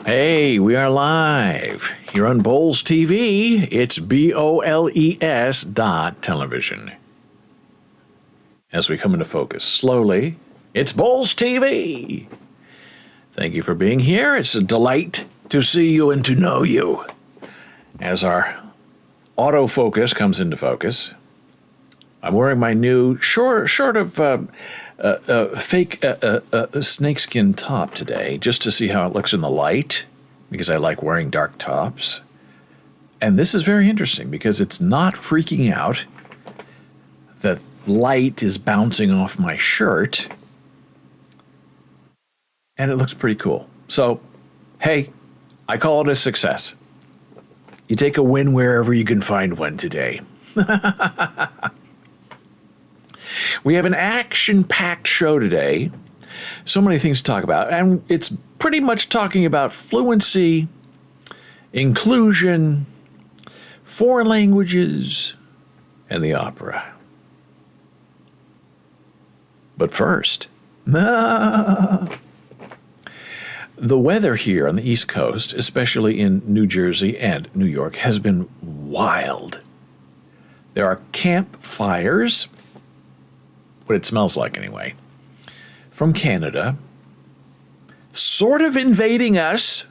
Hey, we are live here on Boles TV. It's BOLES dot television. As we come into focus slowly, it's Boles TV. Thank you for being here. It's a delight to see you and to know you. As our autofocus comes into focus, I'm wearing my new fake snakeskin top today, just to see how it looks in the light, because I like wearing dark tops. And this is very interesting because it's not freaking out. The light is bouncing off my shirt, and it looks pretty cool. So, hey, I call it a success. You take a win wherever you can find one today. We have an action-packed show today. So many things to talk about. And it's pretty much talking about fluency, inclusion, foreign languages, and the opera. But first, the weather here on the East Coast, especially in New Jersey and New York, has been wild. There are campfires, what it smells like anyway, from Canada, sort of invading us,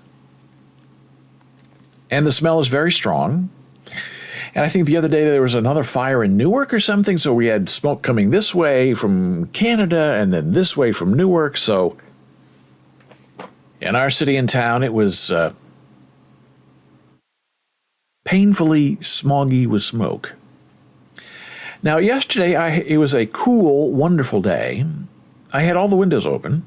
and the smell is very strong. And I think the other day there was another fire in Newark or something, so we had smoke coming this way from Canada and then this way from Newark. So in our city and town, it was painfully smoggy with smoke. Now, yesterday, it was a cool, wonderful day. I had all the windows open,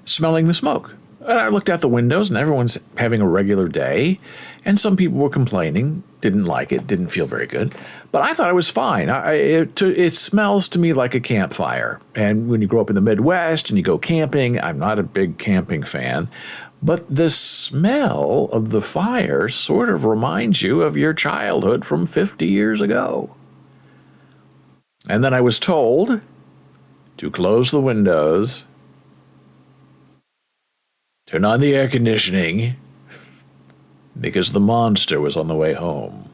smelling the smoke. And I looked out the windows, and everyone's having a regular day. And some people were complaining, didn't like it, didn't feel very good. But I thought it was fine. It smells to me like a campfire. And when you grow up in the Midwest and you go camping, I'm not a big camping fan, but the smell of the fire sort of reminds you of your childhood from 50 years ago. And then I was told to close the windows, turn on the air conditioning, because the monster was on the way home.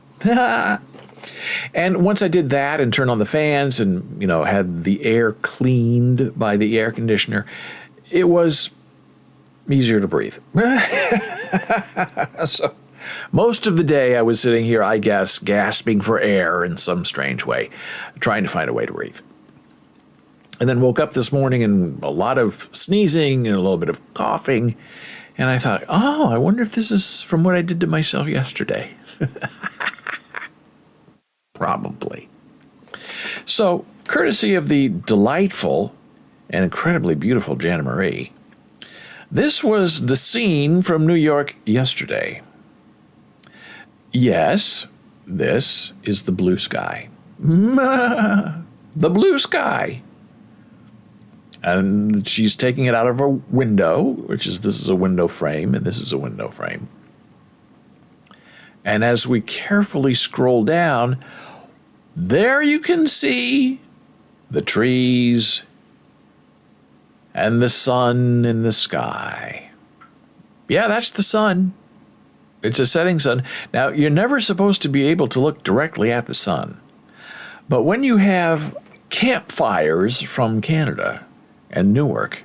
And once I did that and turned on the fans and, had the air cleaned by the air conditioner, it was easier to breathe. So most of the day I was sitting here, I guess, gasping for air in some strange way, trying to find a way to breathe. And then woke up this morning and a lot of sneezing and a little bit of coughing. And I thought, I wonder if this is from what I did to myself yesterday. Probably. So, courtesy of the delightful and incredibly beautiful Jana Marie, this was the scene from New York yesterday. Yes, this is the blue sky. The blue sky. And she's taking it out of her window, this is a window frame, and this is a window frame. And as we carefully scroll down, there you can see the trees and the sun in the sky. Yeah, that's the sun. It's a setting sun. Now, you're never supposed to be able to look directly at the sun. But when you have campfires from Canada and Newark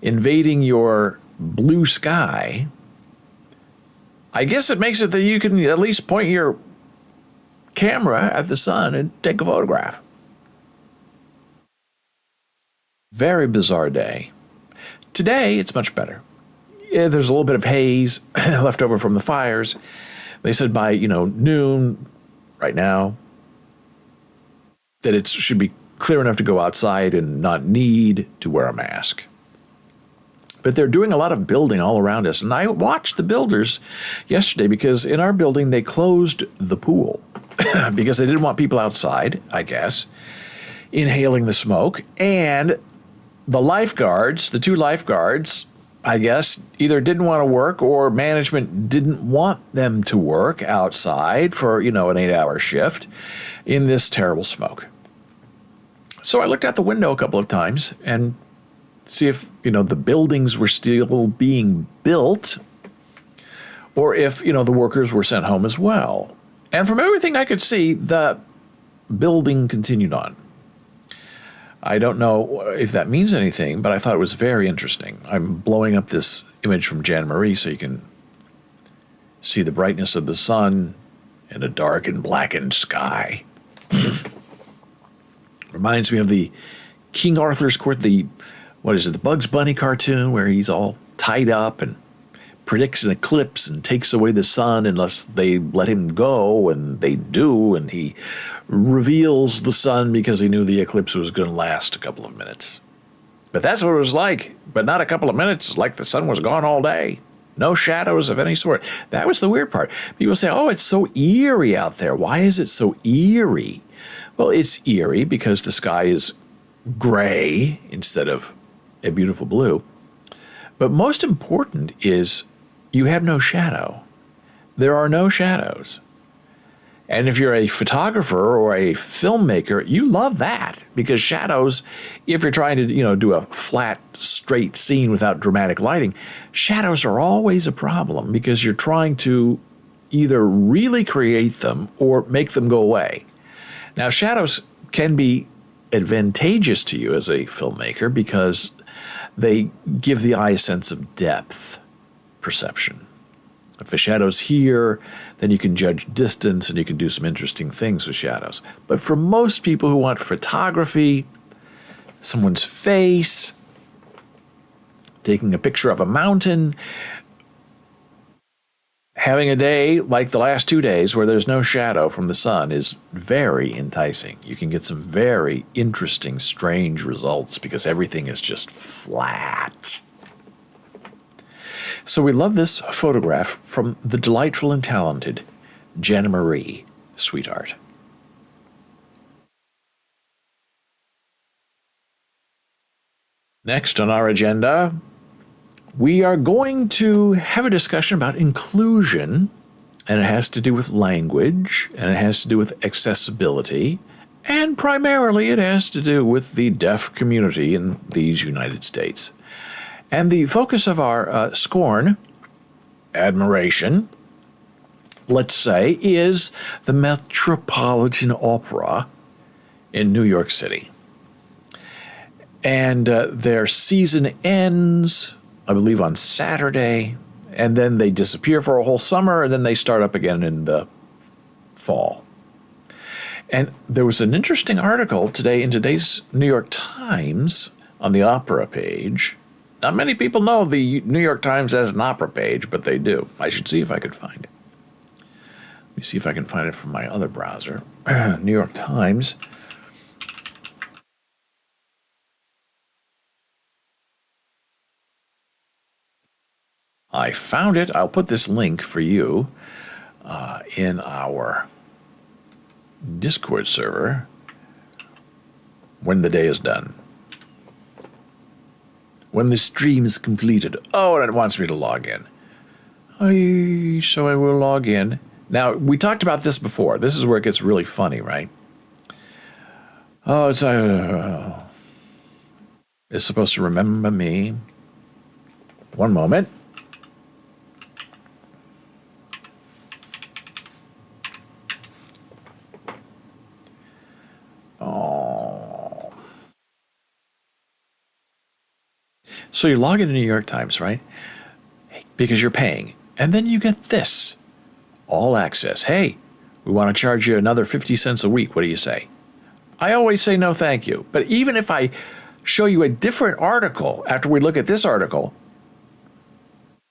invading your blue sky, I guess it makes it that you can at least point your camera at the sun and take a photograph. Very bizarre day. Today, it's much better. Yeah, there's a little bit of haze left over from the fires. They said by, noon, right now, that it should be clear enough to go outside and not need to wear a mask. But they're doing a lot of building all around us. And I watched the builders yesterday because in our building, they closed the pool because they didn't want people outside, I guess, inhaling the smoke. And the lifeguards, the two lifeguards, I guess, either didn't want to work or management didn't want them to work outside for, an 8-hour shift in this terrible smoke. So I looked out the window a couple of times and see if, the buildings were still being built. or if, the workers were sent home as well. And from everything I could see, the building continued on. I don't know if that means anything, but I thought it was very interesting. I'm blowing up this image from Jan Marie so you can see the brightness of the sun in a dark and blackened sky. Reminds me of the King Arthur's Court, the Bugs Bunny cartoon where he's all tied up and predicts an eclipse and takes away the sun unless they let him go, and they do, and he reveals the sun because he knew the eclipse was going to last a couple of minutes. But that's what it was like, but not a couple of minutes, like the sun was gone all day. No shadows of any sort. That was the weird part. People say, oh, it's so eerie out there. Why is it so eerie? Well, it's eerie because the sky is gray instead of a beautiful blue. But most important is you have no shadow. There are no shadows. And if you're a photographer or a filmmaker, you love that, because shadows, if you're trying to, do a flat, straight scene without dramatic lighting, shadows are always a problem because you're trying to either really create them or make them go away. Now, shadows can be advantageous to you as a filmmaker because they give the eye a sense of depth perception. If a shadow's here, then you can judge distance and you can do some interesting things with shadows. But for most people who want photography, someone's face, taking a picture of a mountain, having a day like the last 2 days where there's no shadow from the sun is very enticing. You can get some very interesting, strange results because everything is just flat. So we love this photograph from the delightful and talented Jenna Marie, sweetheart. Next on our agenda, we are going to have a discussion about inclusion, and it has to do with language, and it has to do with accessibility, and primarily it has to do with the deaf community in these United States. And the focus of our scorn, admiration, let's say, is the Metropolitan Opera in New York City. And their season ends, I believe, on Saturday, and then they disappear for a whole summer, and then they start up again in the fall. And there was an interesting article today in today's New York Times on the opera page. Not many people know the New York Times has an opera page, but they do. I should see if I could find it. Let me see if I can find it from my other browser. New York Times. I found it. I'll put this link for you in our Discord server when the day is done. When the stream is completed. Oh, and it wants me to log in. So I will log in. Now, we talked about this before. This is where it gets really funny, right? Oh, it's supposed to remember me. One moment. So you log into New York Times, right? Because you're paying. And then you get this. All access. Hey, we want to charge you another 50 cents a week. What do you say? I always say no, thank you. But even if I show you a different article after we look at this article,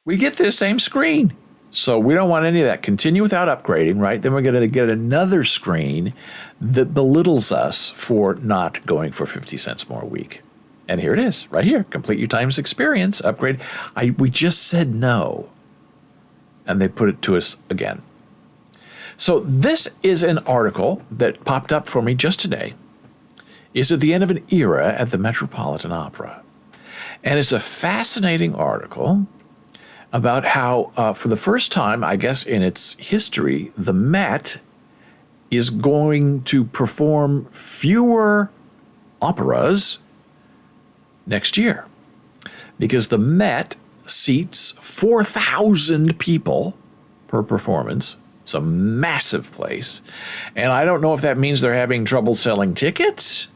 we get this same screen. So we don't want any of that. Continue without upgrading, right? Then we're going to get another screen that belittles us for not going for 50 cents more a week. And here it is, right here. Complete your Times experience, upgrade. We just said no. And they put it to us again. So this is an article that popped up for me just today. It's at the end of an era at the Metropolitan Opera. And it's a fascinating article about how, for the first time, I guess in its history, the Met is going to perform fewer operas next year, because the Met seats 4,000 people per performance. It's a massive place. And I don't know if that means they're having trouble selling tickets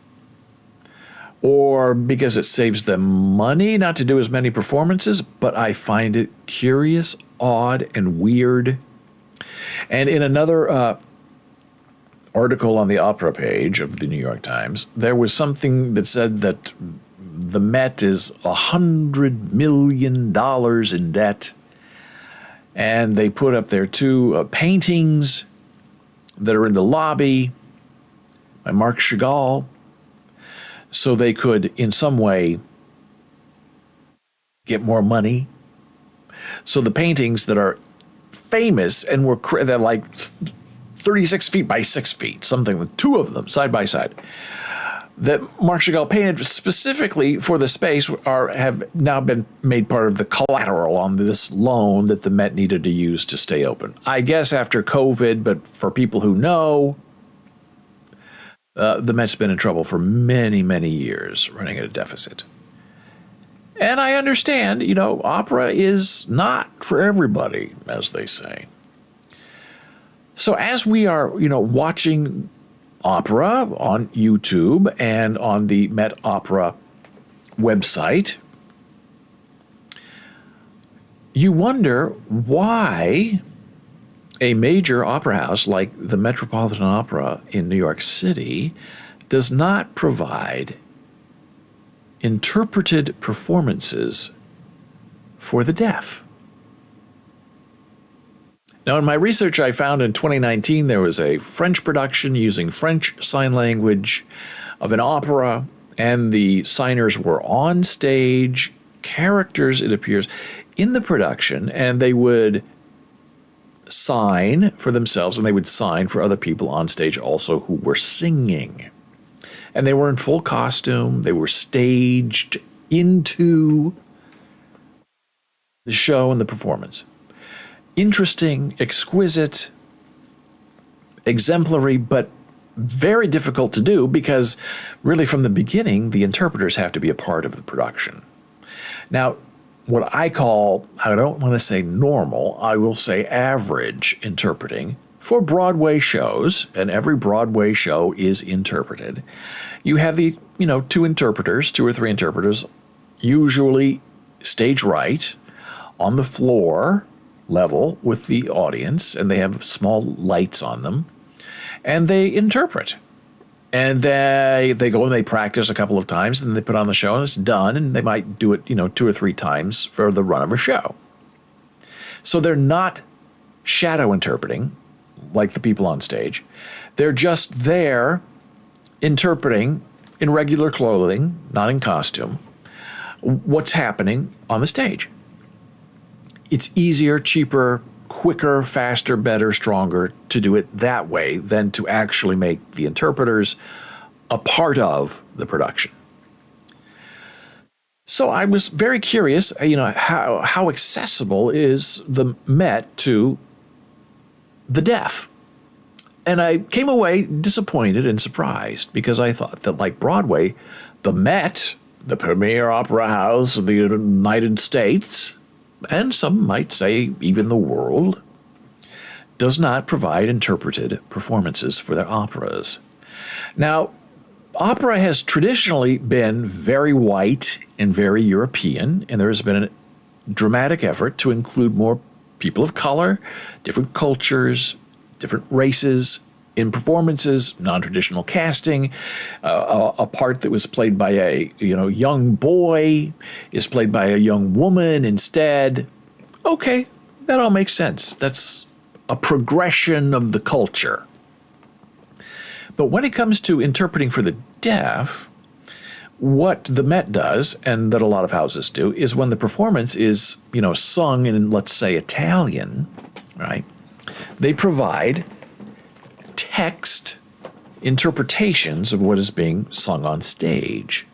or because it saves them money not to do as many performances, but I find it curious, odd, and weird. And in another article on the opera page of the New York Times, there was something that said that the Met is $100 million in debt. And they put up their two paintings that are in the lobby by Marc Chagall so they could, in some way, get more money. So the paintings that are famous and they're like 36 feet by 6 feet, something with two of them side by side, that Marc Chagall painted specifically for the space have now been made part of the collateral on this loan that the Met needed to use to stay open. I guess after COVID, but for people who know, the Met's been in trouble for many, many years, running at a deficit. And I understand, opera is not for everybody, as they say. So as we are, watching opera on YouTube and on the Met Opera website, you wonder why a major opera house like the Metropolitan Opera in New York City does not provide interpreted performances for the deaf. Now, in my research, I found in 2019 there was a French production using French Sign Language of an opera, and the signers were on stage, characters, it appears, in the production, and they would sign for themselves, and they would sign for other people on stage also who were singing. And they were in full costume. They were staged into the show and the performance. Interesting, exquisite, exemplary, but very difficult to do because really from the beginning, the interpreters have to be a part of the production. Now, what I call, I don't want to say normal, I will say average interpreting for Broadway shows, and every Broadway show is interpreted. You have the, two or three interpreters, usually stage right, on the floor level with the audience, and they have small lights on them, and they interpret. And they go and they practice a couple of times, and then they put on the show, and it's done, and they might do it, 2 or 3 times for the run of a show. So they're not shadow interpreting like the people on stage. They're just there interpreting in regular clothing, not in costume, what's happening on the stage. It's easier, cheaper, quicker, faster, better, stronger to do it that way than to actually make the interpreters a part of the production. So I was very curious, how accessible is the Met to the deaf? And I came away disappointed and surprised because I thought that, like Broadway, the Met, the premier opera house of the United States, and some might say even the world, does not provide interpreted performances for their operas. Now, opera has traditionally been very white and very European, and there has been a dramatic effort to include more people of color, different cultures, different races in performances, non-traditional casting. A part that was played by a young boy is played by a young woman instead. Okay, that all makes sense. That's a progression of the culture. But when it comes to interpreting for the deaf, what the Met does, and that a lot of houses do, is when the performance is, sung in, let's say, Italian, right? They provide text interpretations of what is being sung on stage.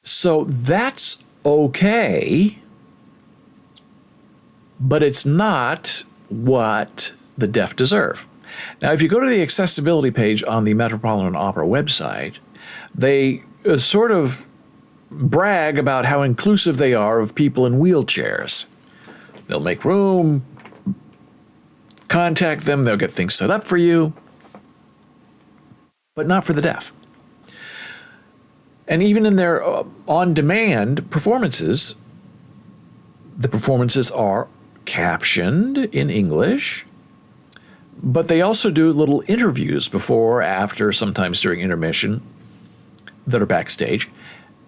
So that's okay, but it's not what the deaf deserve. Now, if you go to the accessibility page on the Metropolitan Opera website, they sort of brag about how inclusive they are of people in wheelchairs. They'll make room contact them. They'll get things set up for you, but not for the deaf. And even in their on-demand performances, the performances are captioned in English, but they also do little interviews before, after, sometimes during intermission that are backstage.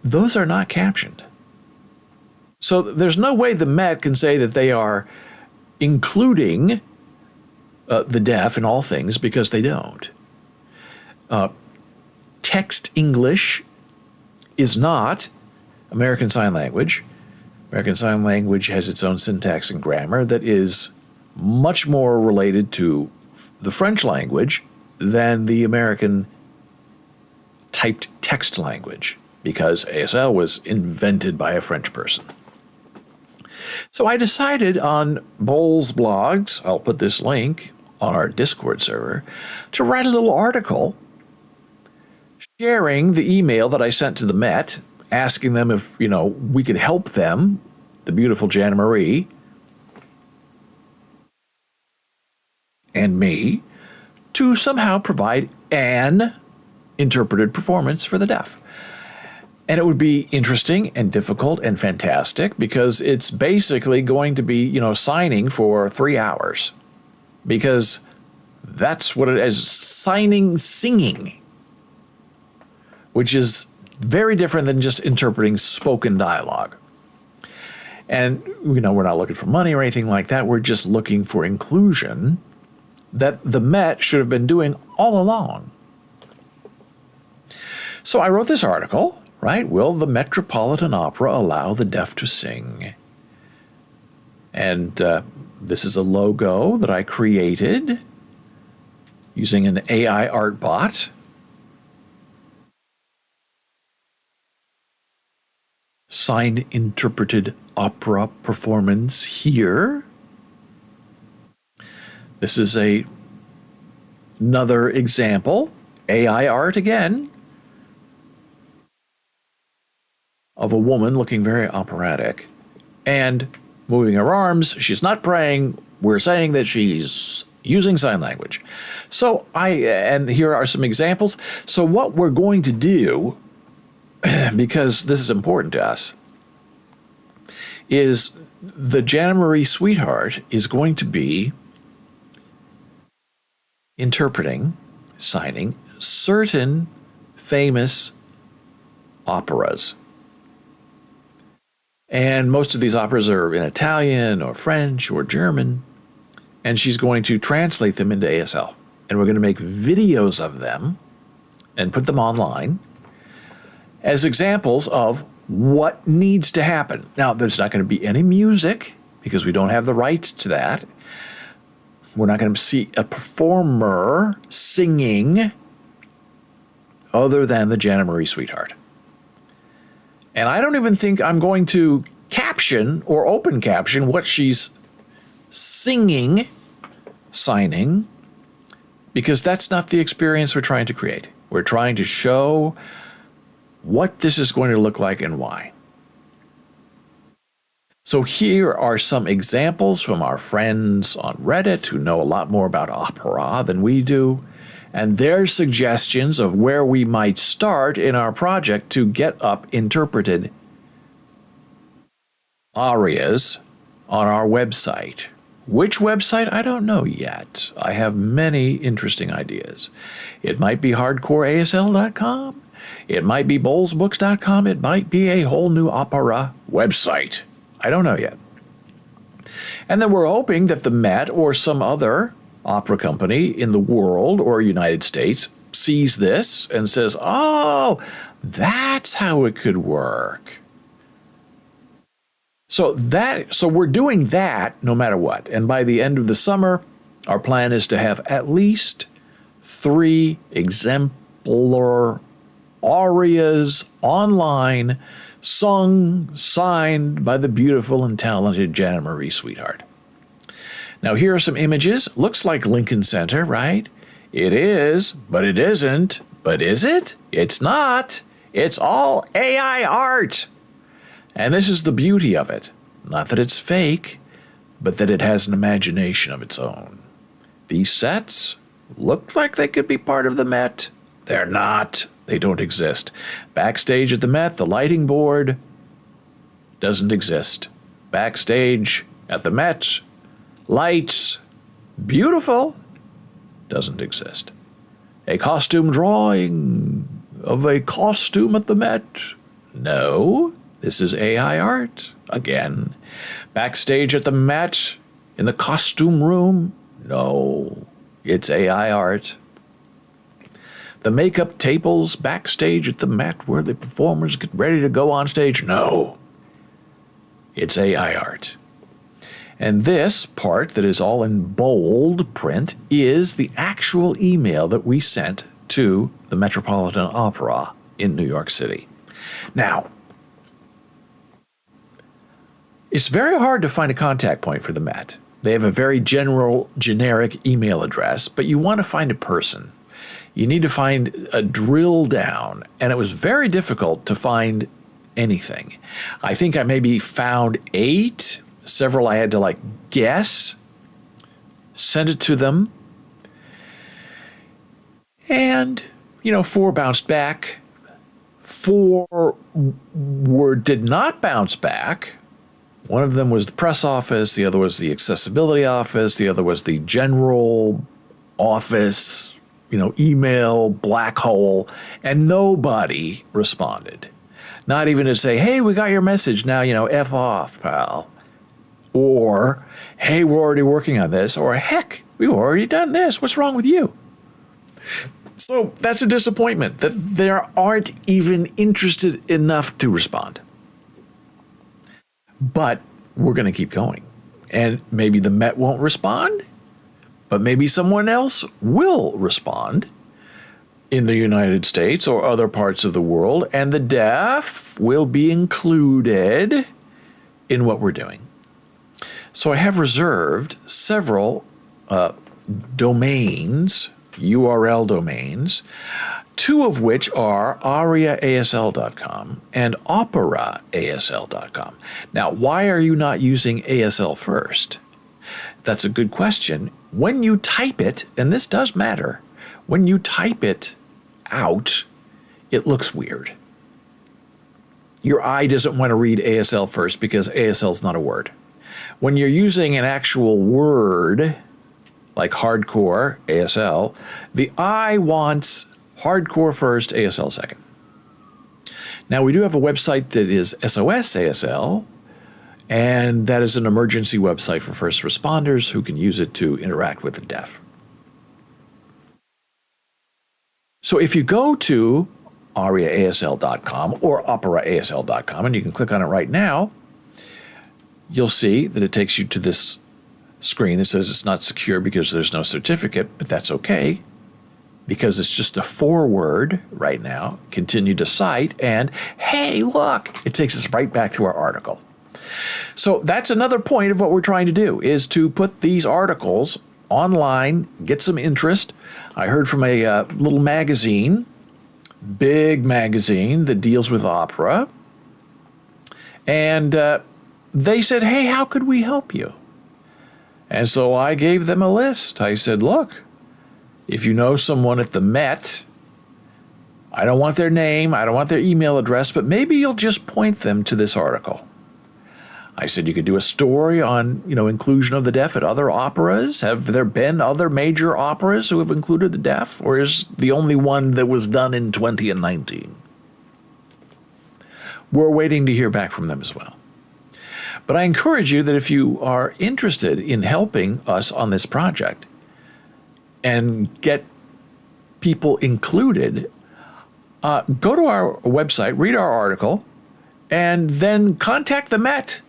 Those are not captioned. So there's no way the Met can say that they are including the deaf in all things, because they don't. Text English is not American Sign Language. American Sign Language has its own syntax and grammar that is much more related to the French language than the American typed text language, because ASL was invented by a French person. So I decided on Boles blogs, I'll put this link on our Discord server, to write a little article sharing the email that I sent to the Met, asking them if, we could help them, the beautiful Jana Marie and me, to somehow provide an interpreted performance for the deaf. And it would be interesting and difficult and fantastic, because it's basically going to be, signing for 3 hours, because that's what it is, singing, which is very different than just interpreting spoken dialogue. And, we're not looking for money or anything like that. We're just looking for inclusion that the Met should have been doing all along. So I wrote this article, right? Will the Metropolitan Opera allow the deaf to sing? And this is a logo that I created using an AI art bot. Sign interpreted opera performance here. This is another example, AI art again, of a woman looking very operatic and moving her arms. She's not praying. We're saying that she's using sign language. So and here are some examples. So what we're going to do, because this is important to us, is the Jana Marie Sweetheart is going to be interpreting, signing certain famous operas. And most of these operas are in Italian or French or German, and she's going to translate them into ASL. And we're going to make videos of them and put them online as examples of what needs to happen. Now, there's not going to be any music, because we don't have the rights to that. We're not going to see a performer singing other than the Jana Marie Sweetheart. And I don't even think I'm going to caption or open caption what she's singing, signing, because that's not the experience we're trying to create. We're trying to show what this is going to look like and why. So here are some examples from our friends on Reddit who know a lot more about opera than we do, and their suggestions of where we might start in our project to get up interpreted arias on our website. Which website? I don't know yet. I have many interesting ideas. It might be hardcoreasl.com. It might be bolesbooks.com. It might be a whole new opera website. I don't know yet. And then we're hoping that the Met or some other opera company in the world or United States sees this and says, oh, that's how it could work. So we're doing that no matter what. And by the end of the summer, our plan is to have at least 3 exemplar arias online, sung, signed by the beautiful and talented Jana Marie Sweetheart. Now here are some images. Looks like Lincoln Center, right? It is, but it isn't. But is it? It's not. It's all AI art. And this is the beauty of it. Not that it's fake, but that it has an imagination of its own. These sets look like they could be part of the Met. They're not. They don't exist. Backstage at the Met, the lighting board doesn't exist. Backstage at the Met, lights, beautiful, doesn't exist. A costume drawing of a costume at the Met, no. This is AI art, again. Backstage at the Met, in the costume room, no. It's AI art. The makeup tables backstage at the Met where the performers get ready to go on stage, no. It's AI art. And this part that is all in bold print is the actual email that we sent to the Metropolitan Opera in New York City. Now, it's very hard to find a contact point for the Met. They have a very generic email address, but you want to find a person. You need to find a drill down, and it was very difficult to find anything. I think I maybe found 8. Several I had to guess, send it to them, and 4 bounced back. 4 did not bounce back. One of them was the press office, the other was the accessibility office, the other was the general office, email black hole, and nobody responded. Not even to say, hey, we got your message, now, F off, pal. Or, hey, we're already working on this. Or, heck, we've already done this. What's wrong with you? So that's a disappointment that they aren't even interested enough to respond. But we're going to keep going. And maybe the Met won't respond, but maybe someone else will respond in the United States or other parts of the world, and the deaf will be included in what we're doing. So I have reserved several domains, URL domains, 2 of which are ariaasl.com and operaasl.com. Now, why are you not using ASL first? That's a good question. When you type it, and this does matter, when you type it out, it looks weird. Your eye doesn't want to read ASL first because ASL is not a word. When you're using an actual word, like hardcore, ASL, the eye wants hardcore first, ASL second. Now, we do have a website that is SOS ASL, and that is an emergency website for first responders who can use it to interact with the deaf. So if you go to ariaasl.com or operaasl.com, and you can click on it right now, you'll see that it takes you to this screen that says it's not secure because there's no certificate, but that's okay because it's just a forward right now. Continue to cite, and hey, look, it takes us right back to our article. So that's another point of what we're trying to do, is to put these articles online, get some interest. I heard from a little magazine, big magazine that deals with opera, and they said, hey, how could we help you? And so I gave them a list. I said, look, if you know someone at the Met, I don't want their name, I don't want their email address, but maybe you'll just point them to this article. I said you could do a story on, inclusion of the deaf at other operas. Have there been other major operas who have included the deaf, or is the only one that was done in 2019? We're waiting to hear back from them as well. But I encourage you that if you are interested in helping us on this project and get people included, go to our website, read our article, and then contact the Met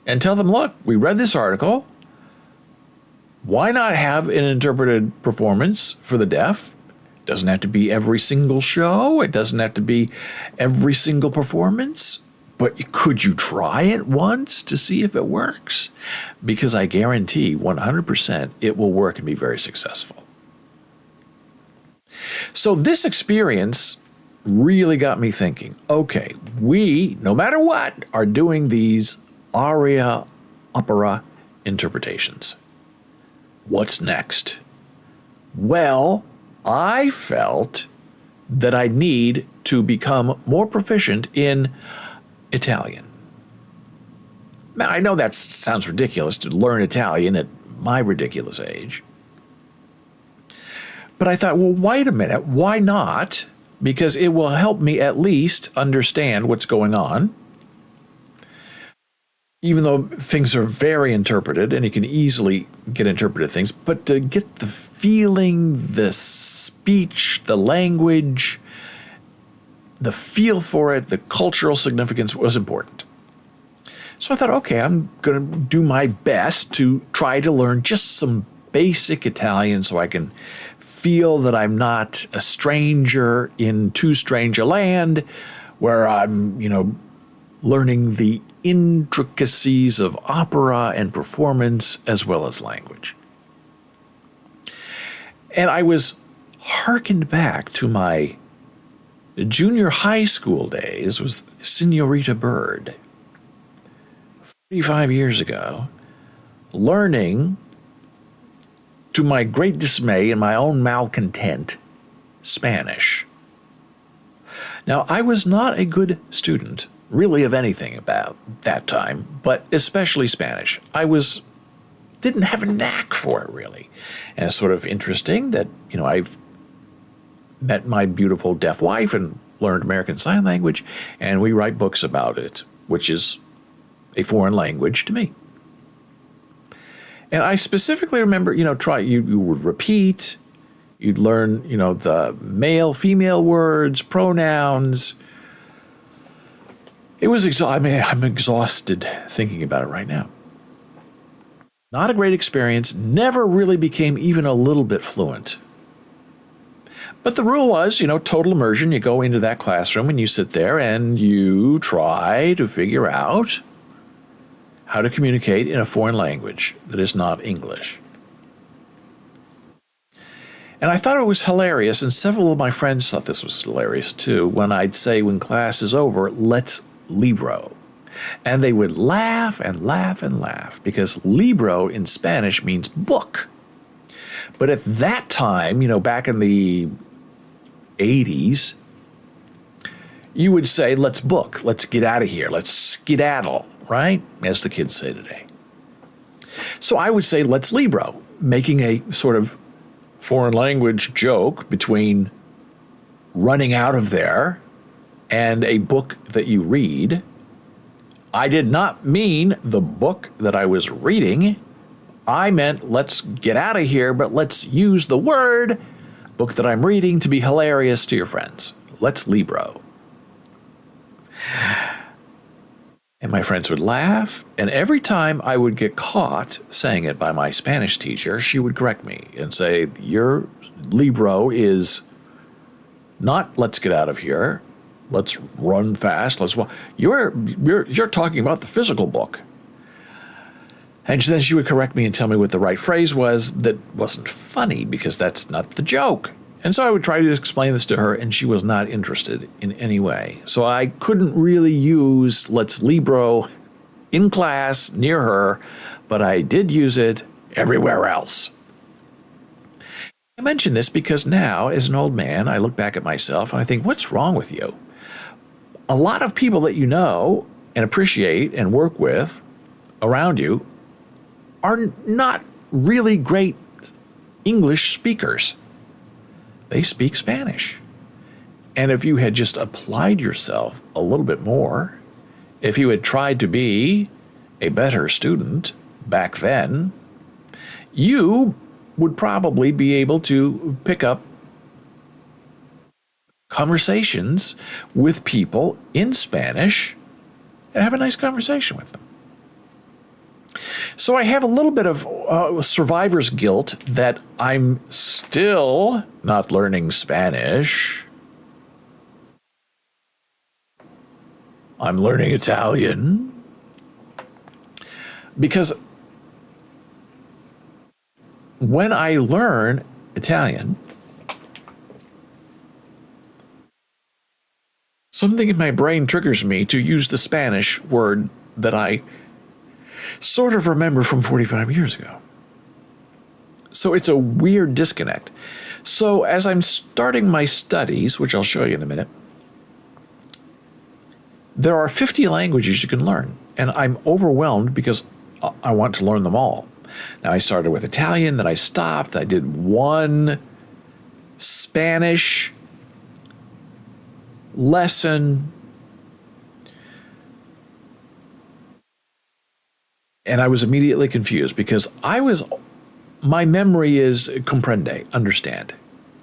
and tell them, look, we read this article. Why not have an interpreted performance for the deaf? It doesn't have to be every single show. It doesn't have to be every single performance. But could you try it once to see if it works? Because I guarantee 100% it will work and be very successful. So this experience really got me thinking, okay, we, no matter what, are doing these aria opera interpretations. What's next? Well, I felt that I need to become more proficient in Italian. Now, I know that sounds ridiculous to learn Italian at my ridiculous age. But I thought, well, wait a minute, why not? Because it will help me at least understand what's going on. Even though things are very interpreted and you can easily get interpreted things, but to get the feeling, the speech, the language, the feel for it, the cultural significance was important. So I thought, okay, I'm going to do my best to try to learn just some basic Italian so I can feel that I'm not a stranger in too strange a land where I'm, learning the intricacies of opera and performance as well as language. And I was hearkened back to my junior high school days with Senorita Bird, 45 years ago, learning, to my great dismay and my own malcontent, Spanish. Now, I was not a good student, really, of anything about that time, but especially Spanish. I didn't have a knack for it, really. And it's sort of interesting that, I've met my beautiful deaf wife and learned American Sign Language, and we write books about it, which is a foreign language to me. And I specifically remember, you would repeat, you'd learn, the male, female words, pronouns. It was, I'm exhausted thinking about it right now. Not a great experience, never really became even a little bit fluent. But the rule was, total immersion. You go into that classroom and you sit there and you try to figure out how to communicate in a foreign language that is not English. And I thought it was hilarious, and several of my friends thought this was hilarious too, when I'd say, when class is over, let's libro. And they would laugh and laugh and laugh, because libro in Spanish means book. But at that time, back in the 80s, you would say, let's book, let's get out of here, let's skedaddle, right? As the kids say today. So I would say, let's libro, making a sort of foreign language joke between running out of there and a book that you read. I did not mean the book that I was reading. I meant let's get out of here, but let's use the word book that I'm reading to be hilarious to your friends. Let's libro. And my friends would laugh, and every time I would get caught saying it by my Spanish teacher, she would correct me and say, your libro is not let's get out of here, let's run fast, let's walk. You're talking about the physical book. And then she would correct me and tell me what the right phrase was that wasn't funny, because that's not the joke. And so I would try to explain this to her, and she was not interested in any way. So I couldn't really use let's libro in class near her, but I did use it everywhere else. I mention this because now, as an old man, I look back at myself and I think, what's wrong with you? A lot of people that you know and appreciate and work with around you are not really great English speakers. They speak Spanish. And if you had just applied yourself a little bit more, if you had tried to be a better student back then, you would probably be able to pick up conversations with people in Spanish and have a nice conversation with them. So I have a little bit of survivor's guilt that I'm still not learning Spanish. I'm learning Italian. Because when I learn Italian, something in my brain triggers me to use the Spanish word that I sort of remember from 45 years ago. So it's a weird disconnect. So as I'm starting my studies, which I'll show you in a minute, there are 50 languages you can learn, and I'm overwhelmed because I want to learn them all. Now, I started with Italian, then I stopped. I did one Spanish lesson, and I was immediately confused because my memory is comprende, understand.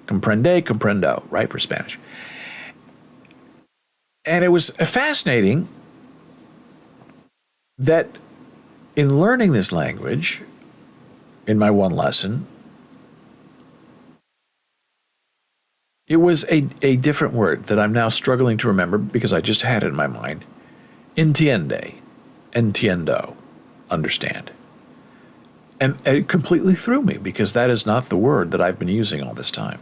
Comprende, comprendo, right, for Spanish. And it was fascinating that in learning this language, in my one lesson, it was a different word that I'm now struggling to remember because I just had it in my mind. Entiende, entiendo, understand. And it completely threw me because that is not the word that I've been using all this time.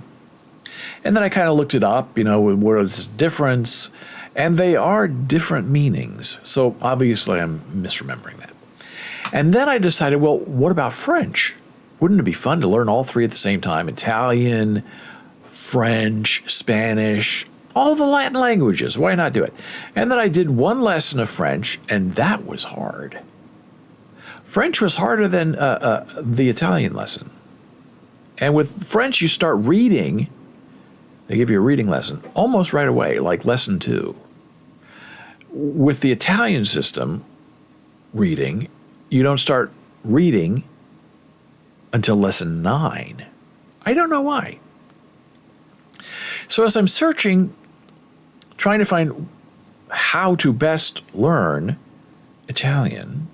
And then I kind of looked it up, what is the difference? And they are different meanings. So obviously I'm misremembering that. And then I decided, well, what about French? Wouldn't it be fun to learn all three at the same time? Italian, French, Spanish, all the Latin languages. Why not do it? And then I did one lesson of French, and that was hard. French was harder than the Italian lesson. And with French, you start reading. They give you a reading lesson almost right away, like lesson 2. With the Italian system, reading, you don't start reading until lesson 9. I don't know why. So as I'm searching, trying to find how to best learn Italian,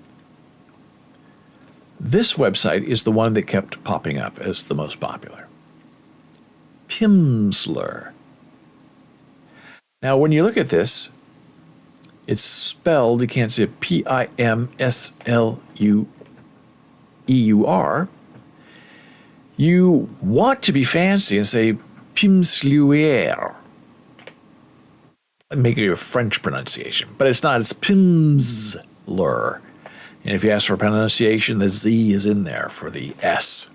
this website is the one that kept popping up as the most popular. Pimsleur. Now, when you look at this, it's spelled, you can't see it, Pimsleur. You want to be fancy and say Pimsleur. Make it a French pronunciation, but it's not, it's Pimsleur. And if you ask for pronunciation, the Z is in there for the S.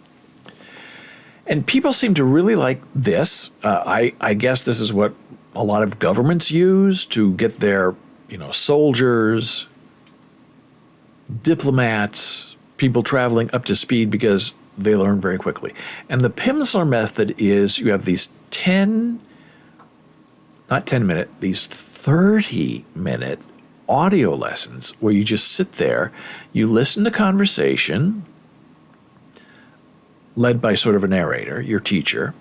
And people seem to really like this. I guess this is what a lot of governments use to get their, soldiers, diplomats, people traveling up to speed because they learn very quickly. And the Pimsleur method is you have these 30-minute audio lessons where you just sit there, you listen to conversation led by sort of a narrator, your teacher,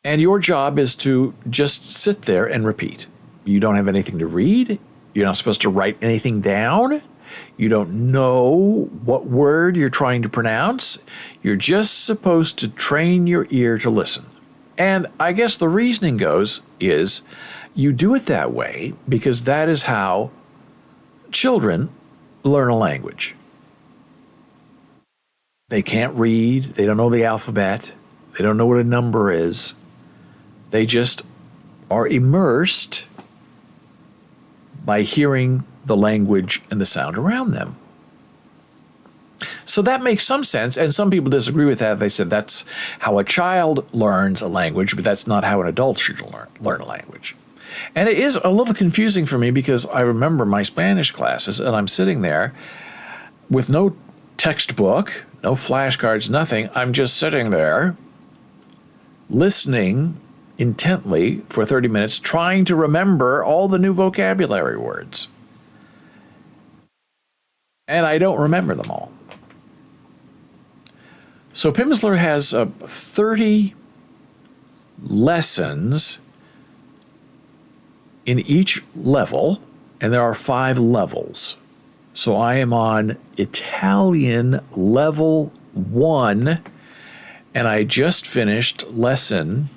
and your job is to just sit there and repeat. You don't have anything to read. You're not supposed to write anything down. You don't know what word you're trying to pronounce. You're just supposed to train your ear to listen. And I guess the reasoning goes is you do it that way because that is how children learn a language. They can't read. They don't know the alphabet. They don't know what a number is. They just are immersed by hearing the language and the sound around them. So that makes some sense, and some people disagree with that. They said that's how a child learns a language, but that's not how an adult should learn a language. And it is a little confusing for me because I remember my Spanish classes, and I'm sitting there with no textbook, no flashcards, nothing. I'm just sitting there listening intently for 30 minutes, trying to remember all the new vocabulary words. And I don't remember them all. So Pimsleur has 30 lessons in each level, and there are 5 levels. So I am on Italian level 1, and I just finished lesson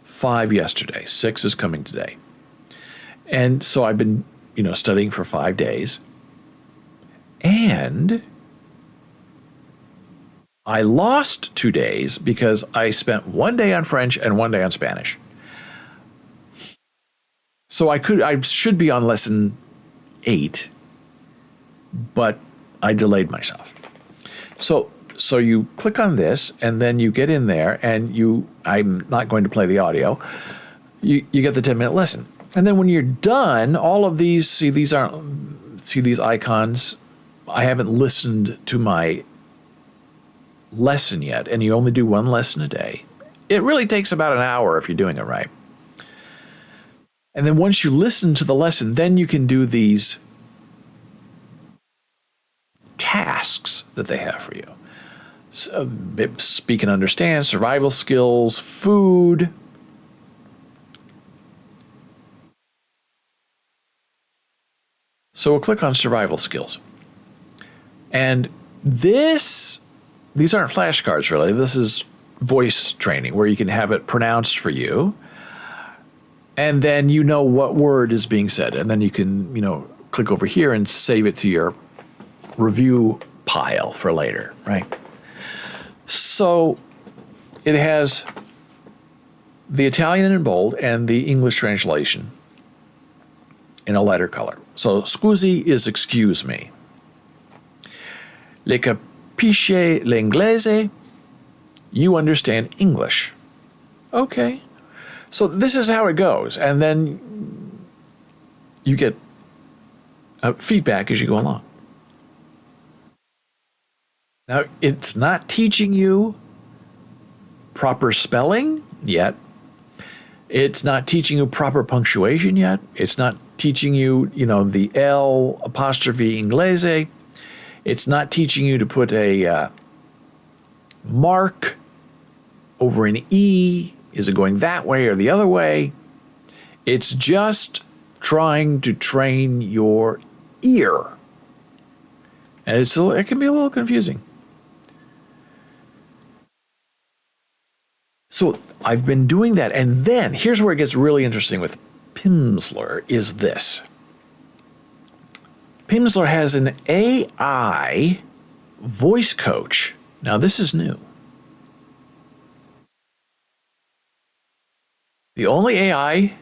5 yesterday. 6 is coming today. And so I've been, studying for 5 days. And I lost 2 days because I spent 1 day on French and 1 day on Spanish. So I should be on lesson 8, but I delayed myself. So you click on this, and then you get in there, and I'm not going to play the audio. You get the 10-minute lesson. And then when you're done, all of these, see these icons? I haven't listened to my lesson yet, and you only do one lesson a day. It really takes about an hour if you're doing it right. And then once you listen to the lesson, then you can do these tasks that they have for you. So, speak and understand, survival skills, food. So we'll click on survival skills. And these aren't flashcards really. This is voice training where you can have it pronounced for you. And then you know what word is being said. And then you can, click over here and save it to your review pile for later, right? So it has the Italian in bold and the English translation in a lighter color. So scusi is excuse me. Le capisce l'inglese? You understand English. Okay. So this is how it goes. And then you get feedback as you go along. Now, it's not teaching you proper spelling yet. It's not teaching you proper punctuation yet. It's not teaching you, the L apostrophe inglese. It's not teaching you to put a mark over an E. Is it going that way or the other way? It's just trying to train your ear. And it can be a little confusing. So I've been doing that. And then here's where it gets really interesting with Pimsleur is this. Pimsleur has an AI voice coach. Now this is new. The only AI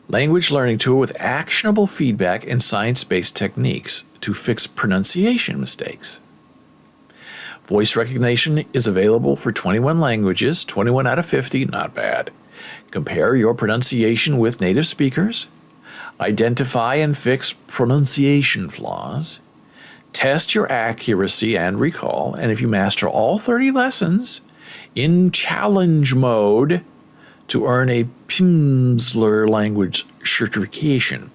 language learning tool with actionable feedback and science-based techniques to fix pronunciation mistakes. Voice recognition is available for 21 languages, 21 out of 50, not bad. Compare your pronunciation with native speakers. Identify and fix pronunciation flaws. Test your accuracy and recall. And if you master all 30 lessons in challenge mode, to earn a Pimsleur language certification.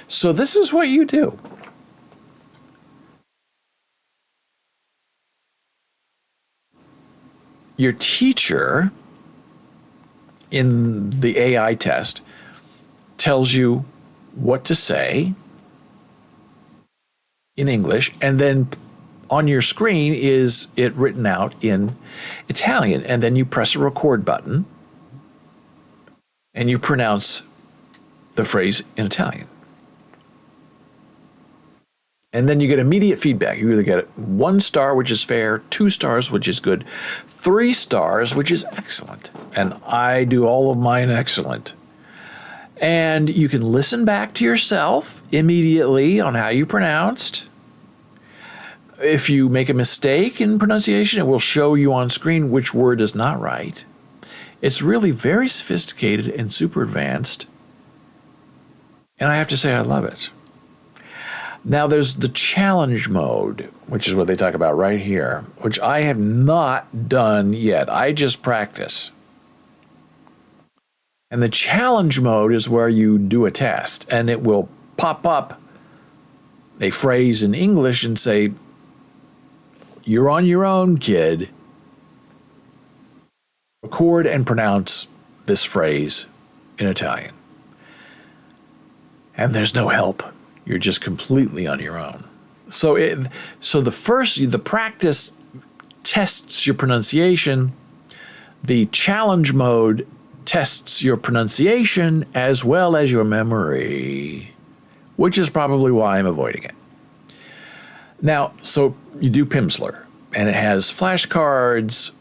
So this is what you do. Your teacher in the AI test tells you what to say in English, and then on your screen is it written out in Italian, and then you press a record button and you pronounce the phrase in Italian. And then you get immediate feedback. You either get 1 star, which is fair, 2 stars, which is good, 3 stars, which is excellent. And I do all of mine excellent. And you can listen back to yourself immediately on how you pronounced. If you make a mistake in pronunciation, it will show you on screen which word is not right. It's really very sophisticated and super advanced. And I have to say, I love it. Now there's the challenge mode, which is what they talk about right here, which I have not done yet. I just practice. And the challenge mode is where you do a test, and it will pop up a phrase in English and say, "You're on your own, kid. Record and pronounce this phrase in Italian." And there's no help. You're just completely on your own. So the practice tests your pronunciation. The challenge mode tests your pronunciation as well as your memory, which is probably why I'm avoiding it. Now, so you do Pimsleur, and it has flashcards.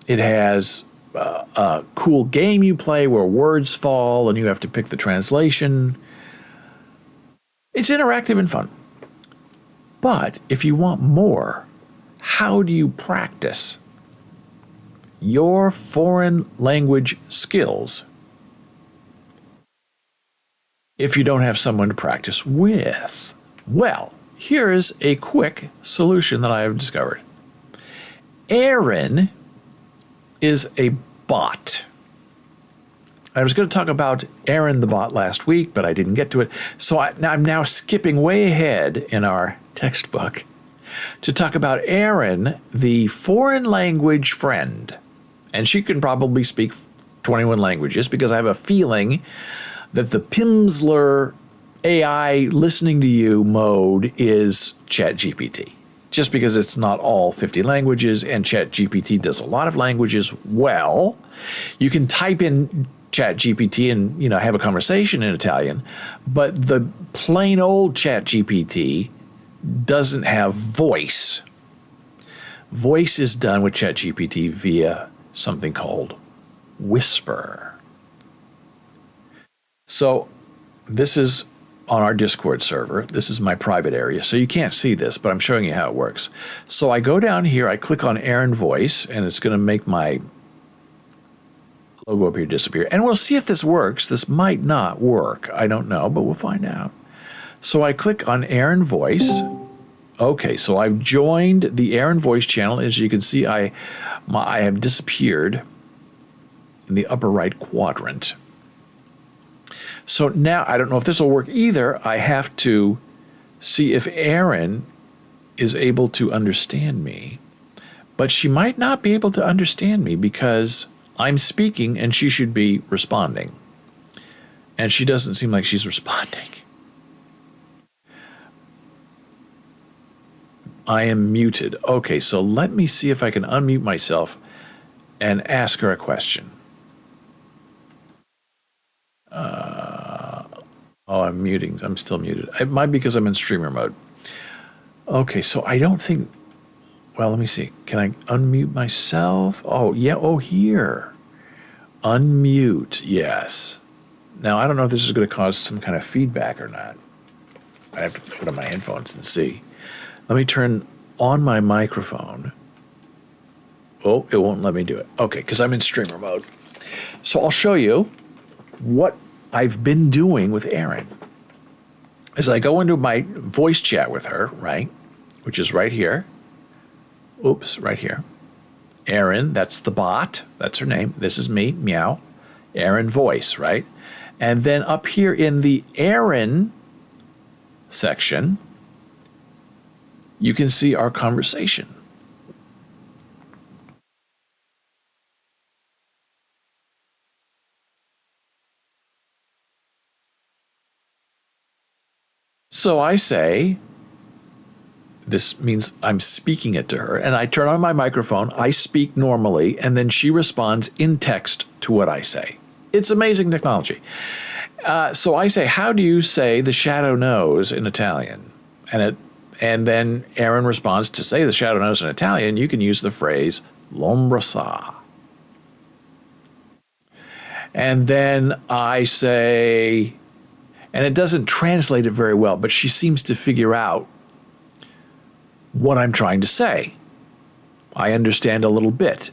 It has a cool game you play where words fall and you have to pick the translation. It's interactive and fun. But if you want more, how do you practice your foreign language skills if you don't have someone to practice with? Well, here is a quick solution that I have discovered. Aaron is a bot. I was going to talk about Aaron the bot last week, but I didn't get to it. So I'm now skipping way ahead in our textbook to talk about Aaron, the foreign language friend. And she can probably speak 21 languages because I have a feeling that the Pimsleur AI listening to you mode is ChatGPT. Just because it's not all 50 languages and ChatGPT does a lot of languages well. You can type in ChatGPT and have a conversation in Italian, but the plain old ChatGPT doesn't have voice. Voice is done with ChatGPT via something called Whisper. So this is on our Discord server. This is my private area, so you can't see this, but I'm showing you how it works. So I go down here, I click on Aaron Voice, and it's going to make my logo up here disappear. And we'll see if this works. This might not work. I don't know, but we'll find out. So I click on Aaron Voice. Okay, so I've joined the Aaron Voice channel. As you can see, I have disappeared in the upper right quadrant. So now, I don't know if this will work either. I have to see if Aaron is able to understand me. But she might not be able to understand me because I'm speaking and she should be responding. And she doesn't seem like she's responding. I am muted. Okay, so let me see if I can unmute myself and ask her a question. Oh, I'm muting. I'm still muted. It might be because I'm in streamer mode. Okay, so I don't think... Well, let me see. Can I unmute myself? Oh, yeah. Oh, here. Unmute. Yes. Now, I don't know if this is going to cause some kind of feedback or not. I have to put on my headphones and see. Let me turn on my microphone. Oh, it won't let me do it. Okay, because I'm in streamer mode. So I'll show you what I've been doing with Erin. As I go into my voice chat with her, right, which is right here. Oops, right here. Erin, that's the bot. That's her name. This is me, meow. Erin voice, right? And then up here in the Erin section, you can see our conversation. So I say, this means I'm speaking it to her, and I turn on my microphone, I speak normally, and then she responds in text to what I say. It's amazing technology. So I say, how do you say the shadow knows in Italian? And then Erin responds, to say the shadow knows in Italian, you can use the phrase l'ombra sa. And then I say, and it doesn't translate it very well, but she seems to figure out what I'm trying to say. I understand a little bit.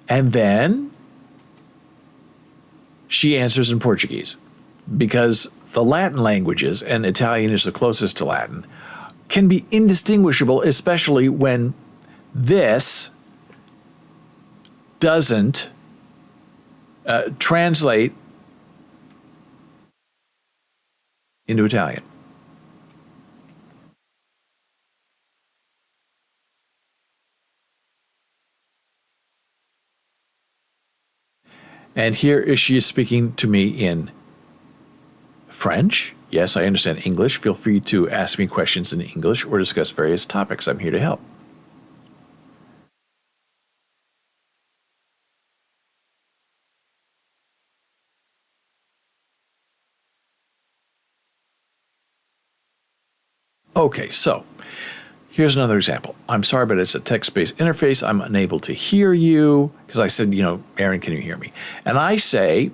And then she answers in Portuguese, because the Latin languages, and Italian is the closest to Latin, can be indistinguishable, especially when this doesn't translate into Italian. And here she is speaking to me in French. Yes, I understand English. Feel free to ask me questions in English or discuss various topics. I'm here to help. Okay, so here's another example. I'm sorry, but it's a text-based interface. I'm unable to hear you, because I said, Erin, can you hear me? And I say,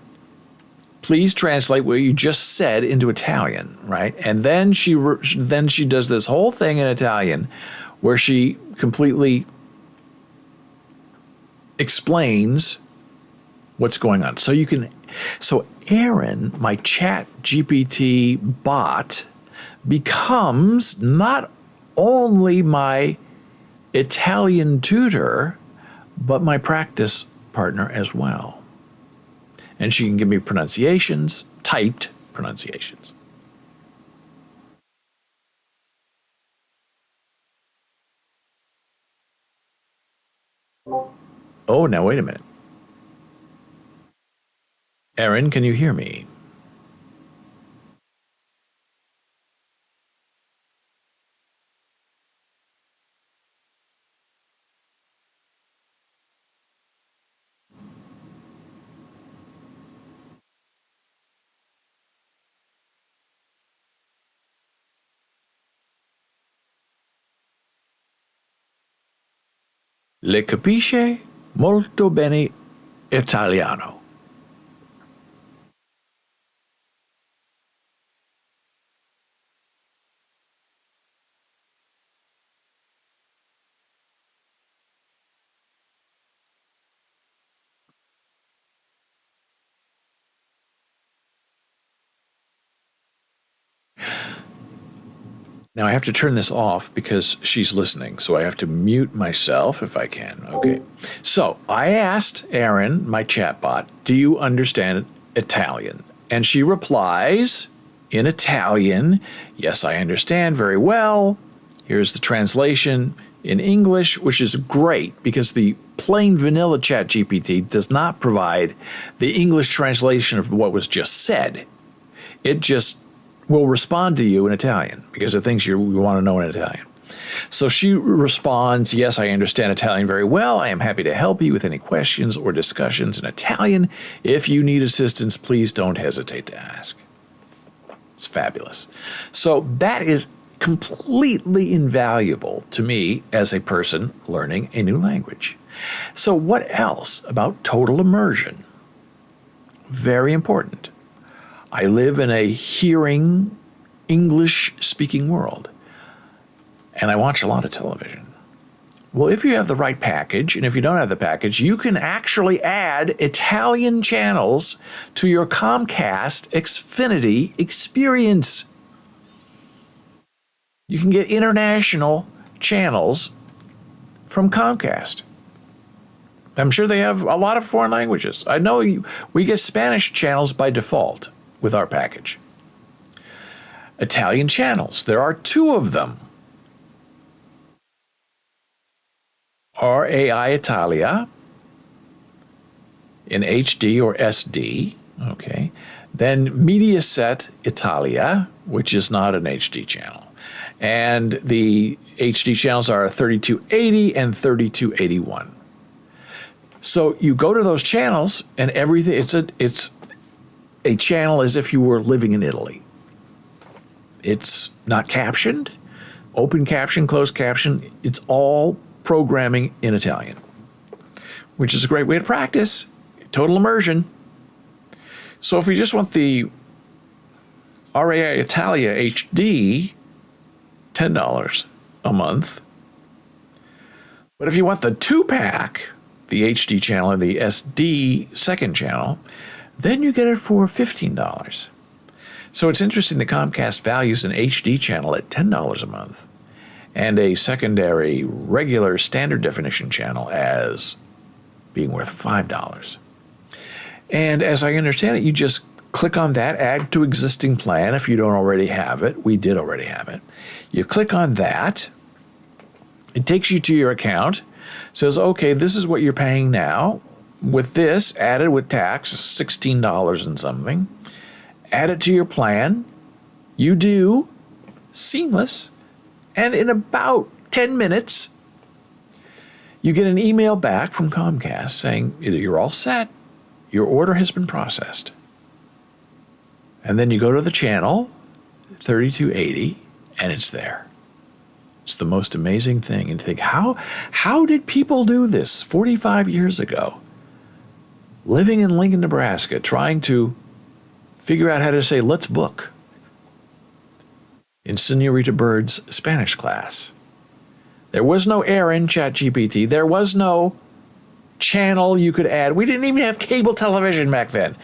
please translate what you just said into Italian, right? And then she does this whole thing in Italian where she completely explains what's going on. So Aaron, my chat GPT bot, becomes not only my Italian tutor, but my practice partner as well. And she can give me pronunciations, typed pronunciations. Oh, now wait a minute. Aaron, can you hear me? Le capisce molto bene italiano. Now I have to turn this off because she's listening, so I have to mute myself if I can. Okay. So I asked Aaron, my chatbot, do you understand Italian? And she replies in Italian, yes, I understand very well. Here's the translation in English, which is great because the plain vanilla chat GPT does not provide the English translation of what was just said. It just will respond to you in Italian because it thinks you want to know in Italian. So she responds, yes, I understand Italian very well. I am happy to help you with any questions or discussions in Italian. If you need assistance, please don't hesitate to ask. It's fabulous. So that is completely invaluable to me as a person learning a new language. So what else about total immersion? Very important. I live in a hearing, English-speaking world, and I watch a lot of television. Well, if you have the right package, and if you don't have the package, you can actually add Italian channels to your Comcast Xfinity experience. You can get international channels from Comcast. I'm sure they have a lot of foreign languages. I know we get Spanish channels by default with our package. Italian channels, there are 2 of them. RAI Italia in HD or SD, okay. Then Mediaset Italia, which is not an HD channel. And the HD channels are 3280 and 3281. So you go to those channels and everything, it's a channel as if you were living in Italy. It's not captioned, open caption, closed caption. It's all programming in Italian, which is a great way to practice total immersion. So if you just want the RAI Italia HD, $10 a month. But if you want the 2-pack, the HD channel and the SD second channel, then you get it for $15. So it's interesting that Comcast values an HD channel at $10 a month and a secondary regular standard definition channel as being worth $5. And as I understand it, you just click on that, add to existing plan if you don't already have it. We did already have it. You click on that. It takes you to your account, says, okay, this is what you're paying now. With this, added with tax, $16 and something. Add it to your plan. You do. Seamless. And in about 10 minutes, you get an email back from Comcast saying you're all set. Your order has been processed. And then you go to the channel, 3280, and it's there. It's the most amazing thing. And think, how did people do this 45 years ago? Living in Lincoln, Nebraska, trying to figure out how to say, let's book in Senorita Bird's Spanish class. There was no Aaron ChatGPT. There was no channel you could add. We didn't even have cable television back then.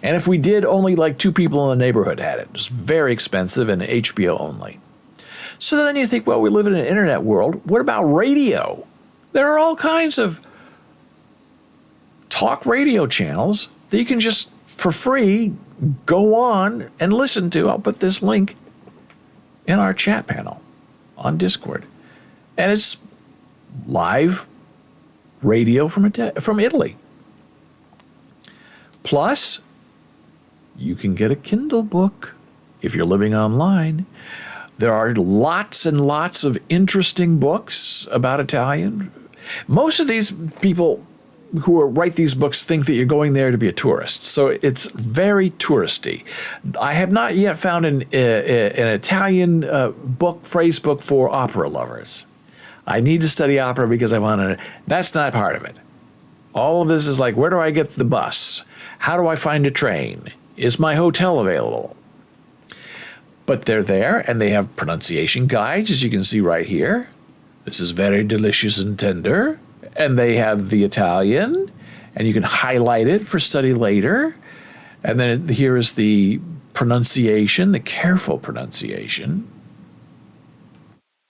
And if we did, only like 2 people in the neighborhood had it. It was very expensive and HBO only. So then you think, well, we live in an internet world. What about radio? There are all kinds of talk radio channels that you can just, for free, go on and listen to. I'll put this link in our chat panel on Discord. And it's live radio from Italy. Plus, you can get a Kindle book if you're living online. There are lots and lots of interesting books about Italian. Most of these people who write these books think that you're going there to be a tourist. So it's very touristy. I have not yet found an Italian phrase book for opera lovers. I need to study opera because I want to. That's not part of it. All of this is like, where do I get the bus? How do I find a train? Is my hotel available? But they're there, and they have pronunciation guides, as you can see right here. This is very delicious and tender. And they have the Italian, and you can highlight it for study later. And then here is the pronunciation, the careful pronunciation,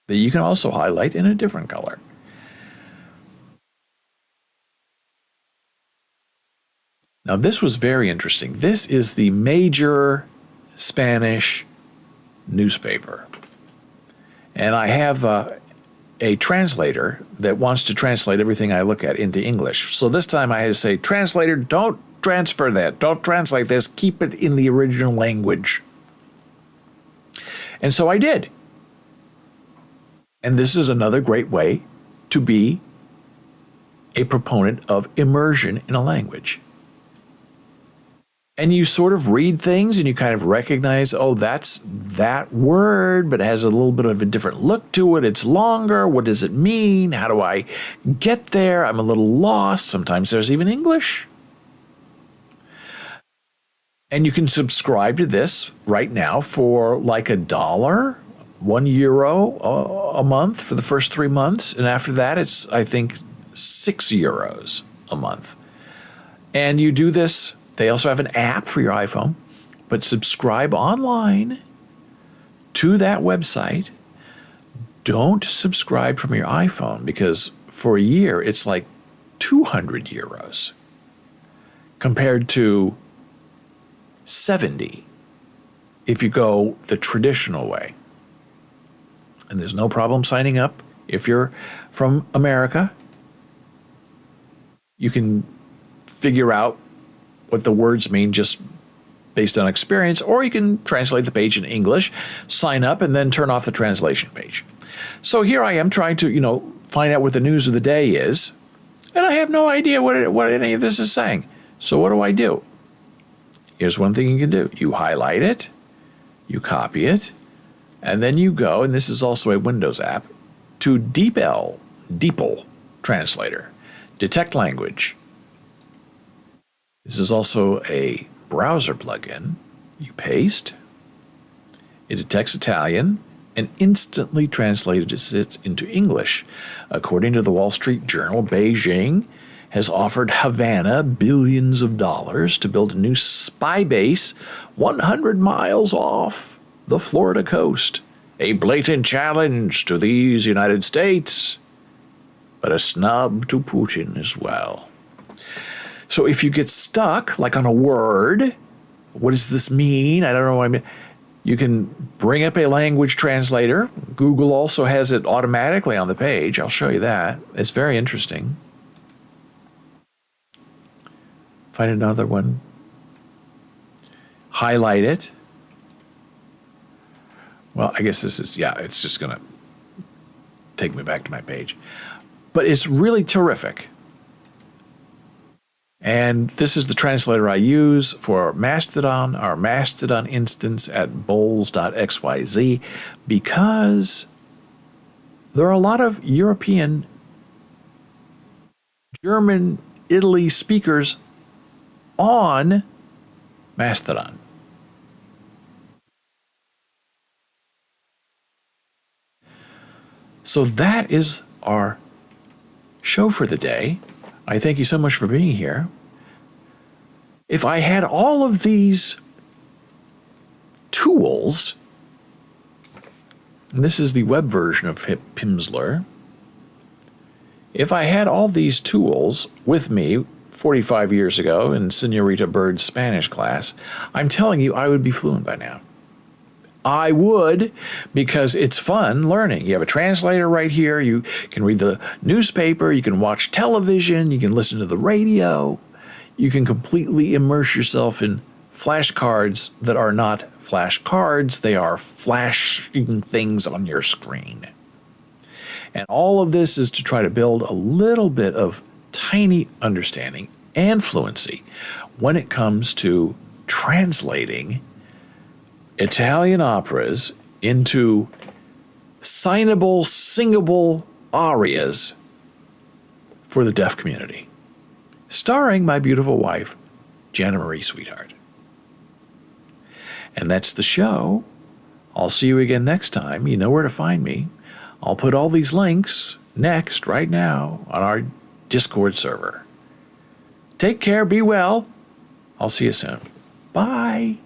that you can also highlight in a different color. Now, this was very interesting. This is the major Spanish newspaper. And I have a translator that wants to translate everything I look at into English. So this time I had to say, translator, don't transfer that. Don't translate this. Keep it in the original language. And so I did. And this is another great way to be a proponent of immersion in a language. And you sort of read things and you kind of recognize, oh, that's that word, but it has a little bit of a different look to it. It's longer. What does it mean? How do I get there? I'm a little lost. Sometimes there's even English. And you can subscribe to this right now for like $1, €1 a month for the first 3 months. And after that, it's, I think, €6 a month. And you do this. They also have an app for your iPhone, but subscribe online to that website. Don't subscribe from your iPhone because for a year, it's like €200 compared to 70 if you go the traditional way. And there's no problem signing up. If you're from America, you can figure out what the words mean just based on experience, or you can translate the page in English, sign up, and then turn off the translation page. So here I am trying to, find out what the news of the day is, and I have no idea what any of this is saying. So what do? Here's one thing you can do. You highlight it, you copy it, and then you go, and this is also a Windows app, to DeepL Translator, detect language. This is also a browser plugin. You paste, it detects Italian, and instantly translates it into English. According to the Wall Street Journal, Beijing has offered Havana billions of dollars to build a new spy base 100 miles off the Florida coast. A blatant challenge to these United States, but a snub to Putin as well. So if you get stuck, like on a word, what does this mean? I don't know what I mean. You can bring up a language translator. Google also has it automatically on the page. I'll show you that. It's very interesting. Find another one. Highlight it. Well, I guess this is, it's just going to take me back to my page. But it's really terrific. And this is the translator I use for Mastodon, our Mastodon instance at boles.xyz, because there are a lot of European, German, Italy speakers on Mastodon. So that is our show for the day. I thank you so much for being here. If I had all of these tools, and this is the web version of Pimsleur, if I had all these tools with me 45 years ago in Senorita Bird's Spanish class, I'm telling you, I would be fluent by now. I would, because it's fun learning. You have a translator right here. You can read the newspaper. You can watch television. You can listen to the radio. You can completely immerse yourself in flashcards that are not flashcards. They are flashing things on your screen. And all of this is to try to build a little bit of tiny understanding and fluency when it comes to translating Italian operas into signable, singable arias for the deaf community, starring my beautiful wife, Jana Marie Sweetheart. And that's the show. I'll see you again next time. You know where to find me. I'll put all these links next, right now, on our Discord server. Take care, be well. I'll see you soon. Bye.